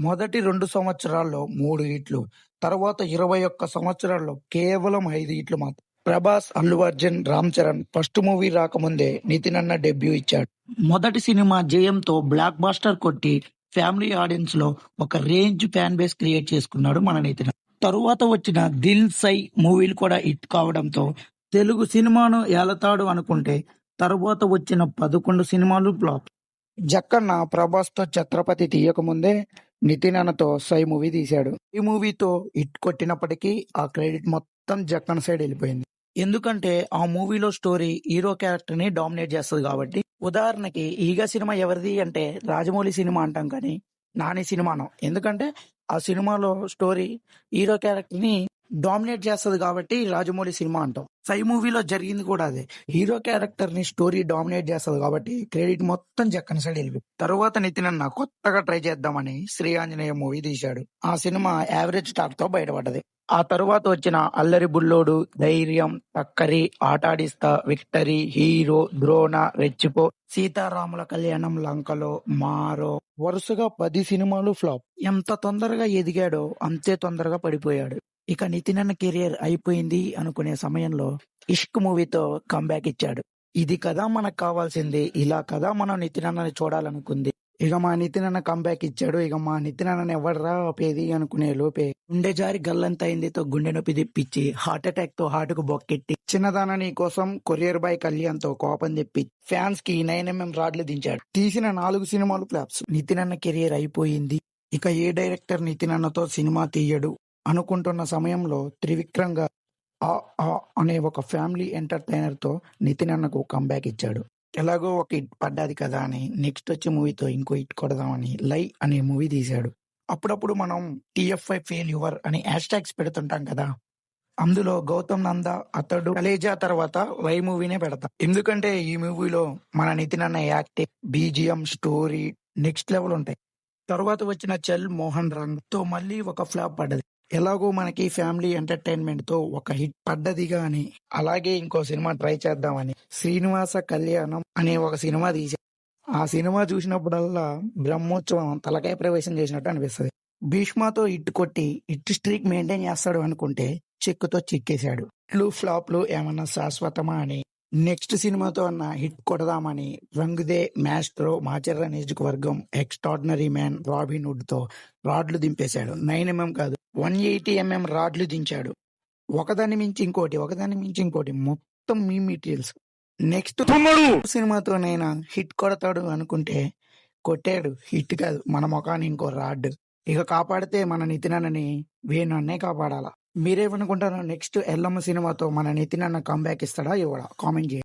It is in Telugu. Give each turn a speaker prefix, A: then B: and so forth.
A: మొదటి 2 సంవత్సరాల్లో 3 హిట్లు. తర్వాత 21 సంవత్సరాల్లో కేవలం 5 హిట్లు మాత్రం. ప్రభాస్, అల్లు అర్జున్, రామ్ చరణ్ ఫస్ట్ మూవీ రాకముందే నితిన్ అన్న డెబ్యూ ఇచ్చాడు. మొదటి సినిమా జయంతో బ్లాక్ బాస్టర్ కొట్టి ఫ్యామిలీ ఆడియన్స్ లో ఒక రేంజ్ ఫ్యాన్ బేస్ క్రియేట్ చేసుకున్నాడు మన నితిన్. తరువాత వచ్చిన దిల్ సై మూవీలు కూడా హిట్ కావడంతో తెలుగు సినిమాను ఏలతాడు అనుకుంటే తరువాత వచ్చిన 11 సినిమాలు ఫ్లాప్. జక్కన్న ప్రభాస్ తో ఛత్రపతి తీయకముందే నితిన్ అన్నతో సై మూవీ తీశాడు. ఈ మూవీతో హిట్ కొట్టినప్పటికీ ఆ క్రెడిట్ మొత్తం జక్కన్న సైడ్ వెళ్ళిపోయింది. ఎందుకంటే ఆ మూవీలో స్టోరీ హీరో క్యారెక్టర్ ని డామినేట్ చేస్తుంది కాబట్టి. ఉదాహరణకి ఈగ సినిమా ఎవరిది అంటే రాజమౌళి సినిమా అంటాం కానీ నాని సినిమాను. ఎందుకంటే ఆ సినిమాలో స్టోరీ హీరో క్యారెక్టర్ ని డామినేట్ చేస్తుంది కాబట్టి రాజమౌళి సినిమా అంటాం. సై మూవీలో జరిగింది కూడా అదే. హీరో క్యారెక్టర్ ని స్టోరీ డామినేట్ చేస్తుంది కాబట్టి క్రెడిట్ మొత్తం జక్కన సైడ్ వెళ్ళిపోయింది. తరువాత నితిన్ అన్న కొత్తగా ట్రై చేద్దామని శ్రీ ఆంజనేయ మూవీ తీశాడు. ఆ సినిమా యావరేజ్ స్టార్ తో బయటపడ్డది. ఆ తరువాత వచ్చిన అల్లరి బుల్లోడు, ధైర్యం, టక్కరి, ఆటాడిస్తా, విక్టరీ, హీరో, ద్రోణ, రెచ్చిపో, సీతారాముల కళ్యాణం, లంకలో, మారో వరుసగా 10 సినిమాలు ఫ్లాప్. ఎంత తొందరగా ఎదిగాడో అంతే తొందరగా పడిపోయాడు. ఇక నితిన్ అన్న కెరియర్ అయిపోయింది అనుకునే సమయంలో ఇష్క్ మూవీతో కంబ్యాక్ ఇచ్చాడు. ఇది కదా మనకు కావాల్సింది, ఇలా కదా మనం నితిన్ అన్నని చూడాలనుకుంది. ఇక మా నితిన్ అన్న కంబ్యాక్ ఇచ్చాడు. ఇక మా నితిన్ అన్నని ఎవడరా ఆపేది అనుకునే లోపే గుండె జారి గల్లంత అయిందితో గుండె నొప్పి తెప్పించి హార్ట్ అటాక్ తో హార్ట్ కు బొక్కెట్టి చిన్నదానని కోసం కొరియర్ బాయ్ కళ్యాణ్ తో కోపం తెప్పి ఫ్యాన్స్ కి 9mm రాడ్లు దించాడు. తీసిన 4 సినిమాలు ఫ్లాప్స్. నితిన్ అన్న కెరియర్ అయిపోయింది. ఇక ఏ డైరెక్టర్ నితిన్ అన్నతో సినిమా తీయడు అనుకుంటున్న సమయంలో త్రివిక్రమ్ గా అనే ఒక ఫ్యామిలీ ఎంటర్టైనర్ తో నితిన్ అన్నకు కంబ్యాక్ ఇచ్చాడు. ఎలాగో ఒక హిట్ పడ్డాది కదా అని నెక్స్ట్ వచ్చే మూవీతో ఇంకో హిట్ కొడదామని లై అనే మూవీ తీశాడు. అప్పుడప్పుడు మనం TFI ఫెయిల్యూర్ అని హ్యాష్ ట్యాగ్స్ పెడుతుంటాం కదా. అందులో గౌతమ్ నంద, అతడు, కలేజా తర్వాత లై మూవీనే పెడతాం. ఎందుకంటే ఈ మూవీలో మన నితిన్ అన్న acting, BGM, story next level ఉంటాయి. తరువాత వచ్చిన చల్ మోహన్ రంగ్ తో మళ్ళీ ఒక ఫ్లాప్ పడ్డది. ఎలాగో మనకి ఫ్యామిలీ ఎంటర్టైన్మెంట్ తో ఒక హిట్ పడ్డది గాని అలాగే ఇంకో సినిమా ట్రై చేద్దామని శ్రీనివాస కళ్యాణం అనే ఒక సినిమా తీశారు. ఆ సినిమా చూసినప్పుడల్లా బ్రహ్మోత్సవం తలకాయ ప్రవేశం చేసినట్టు అనిపిస్తుంది. భీష్మతో హిట్ కొట్టి హిట్ స్ట్రీక్ మెయింటైన్ చేస్తాడు అనుకుంటే చెక్కుతో చిక్కేశాడు. హిట్లు ఫ్లాప్లు ఏమన్నా శాశ్వతమా అని నెక్స్ట్ సినిమాతో అన్న హిట్ కొడదామని రంగుదే, మాస్ట్రో, మాచర్ల నియోజకవర్గం, ఎక్స్ట్రాడినరీ మ్యాన్, రాబిన్ హుడ్ తో రాడ్లు దింపేశాడు. 9mm కాదు 180mm రాడ్లు దించాడు. ఒకదాన్ని మించి ఇంకోటి మొత్తం మీ మెటీరియల్స్. నెక్స్ట్ సినిమాతోనైనా హిట్ కొడతాడు అనుకుంటే కొట్టాడు. హిట్ కాదు, మన ముఖాన్ని ఇంకో రాడ్. ఇక కాపాడితే మన నితిన్ అన్నని వేణన్నే కాపాడాలా. మీరేమనుకుంటారో నెక్స్ట్ ఎల్లమ్మ సినిమాతో మన నితిన్ అన్న కంబ్యాక్ ఇస్తాడా ఇవ్వడా కామెంట్ చేయండి.